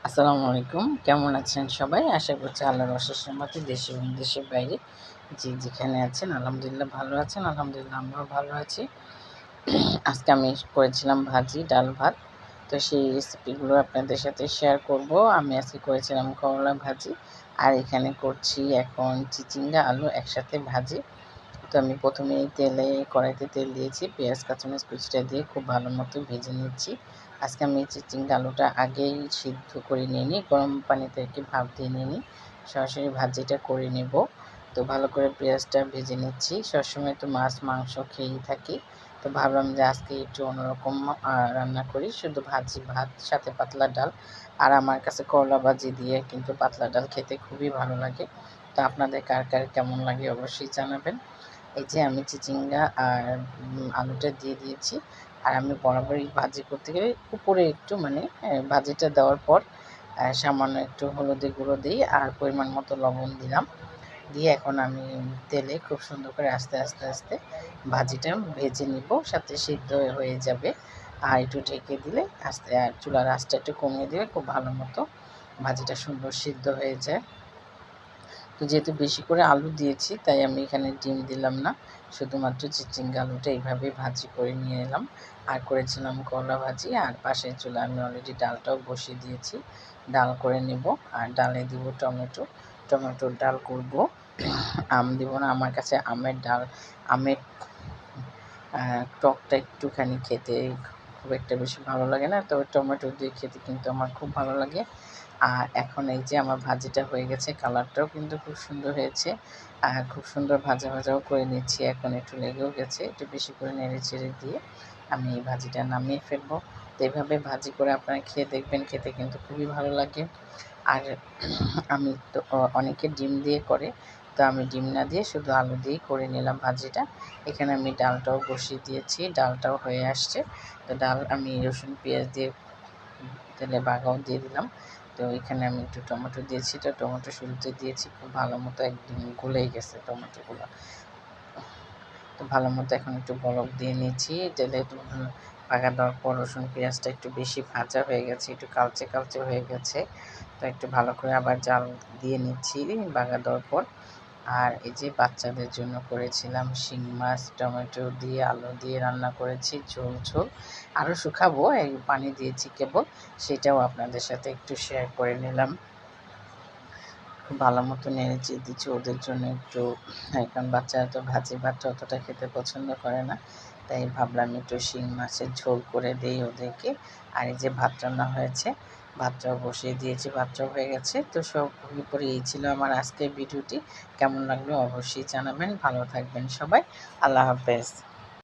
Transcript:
আসসালামু আলাইকুম। কেমন আছেন সবাই? আশা করছি আল্লাহর অশেষ রহমতে দেশে এবং দেশের বাইরে যে যেখানে আছেন আলহামদুলিল্লাহ ভালো আছেন। আলহামদুলিল্লাহ আমরাও ভালো আছি। আজকে আমি করেছিলাম ভাজি, ডাল, ভাত। তো সেই রেসিপিগুলো আপনাদের সাথে শেয়ার করব। আমি আজকে করেছিলাম করলা ভাজি আর এখানে করছি এখন চিচিঙ্গা, আলু একসাথে ভাজি। তো আমি প্রথমেই কড়াইতে তেল দিয়েছি, পেঁয়াজ কাঁচামরিচ কুচিটা দিয়ে খুব ভালো মতো ভেজে নিচ্ছি। আজকে আমি চিচিঙ্গা আলুটা আগেই সিদ্ধ করে নিয়ে নিই, গরম পানিতে একটু ভাপ দিয়ে নিয়ে নিই, সরাসরি ভাজিটা করে নেব। তো ভালো করে পেঁয়াজটা ভেজে নিচ্ছি। সবসময় তো মাছ মাংস খেয়েই থাকি, তো ভাবলাম যে আজকে একটু অন্যরকম রান্না করি, শুধু ভাজি ভাত সাথে পাতলা ডাল। আর আমার কাছে করলা ভাজি দিয়ে কিন্তু পাতলা ডাল খেতে খুবই ভালো লাগে। তো আপনাদের কার কার কেমন লাগে অবশ্যই জানাবেন। এই যে আমি চিচিঙ্গা আর আলুটা দিয়ে দিয়েছি। আর আমি বরাবরই ভাজি করতে গেলে উপরে একটু ভাজিটা দেওয়ার পর সামান্য একটু হলুদের গুঁড়ো দিই আর পরিমাণ মতো লবণ দিলাম। দিয়ে এখন আমি তেলে খুব সুন্দর করে আস্তে আস্তে আস্তে ভাজিটা ভেজে নিব, সাথে সিদ্ধ হয়ে যাবে। আর একটু ঢেকে দিলে আস্তে, আর চুলার আঁচটা একটু কমিয়ে দিলে খুব ভালো মতো ভাজিটা সুন্দর সিদ্ধ হয়ে যায়। তো যেহেতু বেশি করে আলু দিয়েছি তাই আমি এখানে ডিম দিলাম না, শুধুমাত্র চিচিঙ্গা আলুটা এইভাবেই ভাজি করে নিয়ে এলাম। আর করেছিলাম করলা ভাজি, আর পাশের চুলায় আমি অলরেডি ডালটাও বসিয়ে দিয়েছি, ডাল করে নেব। আর ডালে দিব টমেটো, টমেটোর ডাল করব। আম দিব না, আমার কাছে আমের ডাল, আমের টকটা একটুখানি খেতে খুব একটা বেশি ভালো লাগে না, তবে টমেটো দিয়ে খেতে কিন্তু আমার খুব ভালো লাগে। আর এখন এই যে আমার ভাজিটা হয়ে গেছে, কালারটাও কিন্তু খুব সুন্দর হয়েছে। আর খুব সুন্দর ভাজা ভাজাও করে নিচ্ছি, এখন একটু লেগেও গেছে, একটু বেশি করে নেড়ে চেড়ে দিয়ে আমি এই ভাজিটা নামিয়ে ফেলবো। তো এইভাবে ভাজি করে আপনারা খেয়ে দেখবেন, খেতে কিন্তু খুবই ভালো লাগে। আর আমি তো অনেকে ডিম দিয়ে করে, তো আমি ডিম না দিয়ে শুধু আলু দিয়েই করে নিলাম ভাজিটা। এখানে আমি ডালটাও বসিয়ে দিয়েছি, ডালটাও হয়ে আসছে। তো ডাল আমি রসুন পেঁয়াজ দিয়ে তেলে বাগাও দিয়ে দিলাম। তো এখানে আমি একটু টমেটো দিয়েছি, তো টমেটো শুরুতে দিয়েছি, খুব ভালো মতো একদম গলেই গেছে টমেটোগুলো। তো ভালো মতো এখন একটু বলক দিয়ে নিচ্ছি, তেলে একটু বাগা দেওয়ার পর রসুন পেঁয়াজটা একটু বেশি ভাজা হয়ে গেছে, একটু কালচে কালচে হয়ে গেছে। তো একটু ভালো করে আবার জাল দিয়ে নিচ্ছি বাগা দেওয়ার পর। আর এই যে বাচ্চাদের জন্য করেছিলাম শিং মাছ টমেটো দিয়ে আলু দিয়ে রান্না করেছি, ঝোল ঝোল। আরও শুকাবো, এই পানি দিয়েছি কেবল, সেটাও আপনাদের সাথে একটু শেয়ার করে নিলাম। খুব ভালো মতো নেড়ে চেড়ে দিচ্ছি ওদের জন্য একটু, কারণ বাচ্চারা তো ভাজি ভাত অতটা খেতে পছন্দ করে না, তাই ভাবলাম একটু শিং মাছের ঝোল করে দিই ওদেরকে। আর এই যে ভাত রান্না হয়েছে, ভাতটাও বসিয়ে দিয়েছি, ভাতটাও হয়ে গেছে। তো সব উপরে এই ছিল আমার আজকের ভিডিওটি। কেমন লাগলো অবশ্যই জানাবেন। ভালো থাকবেন সবাই। আল্লাহ হাফেজ।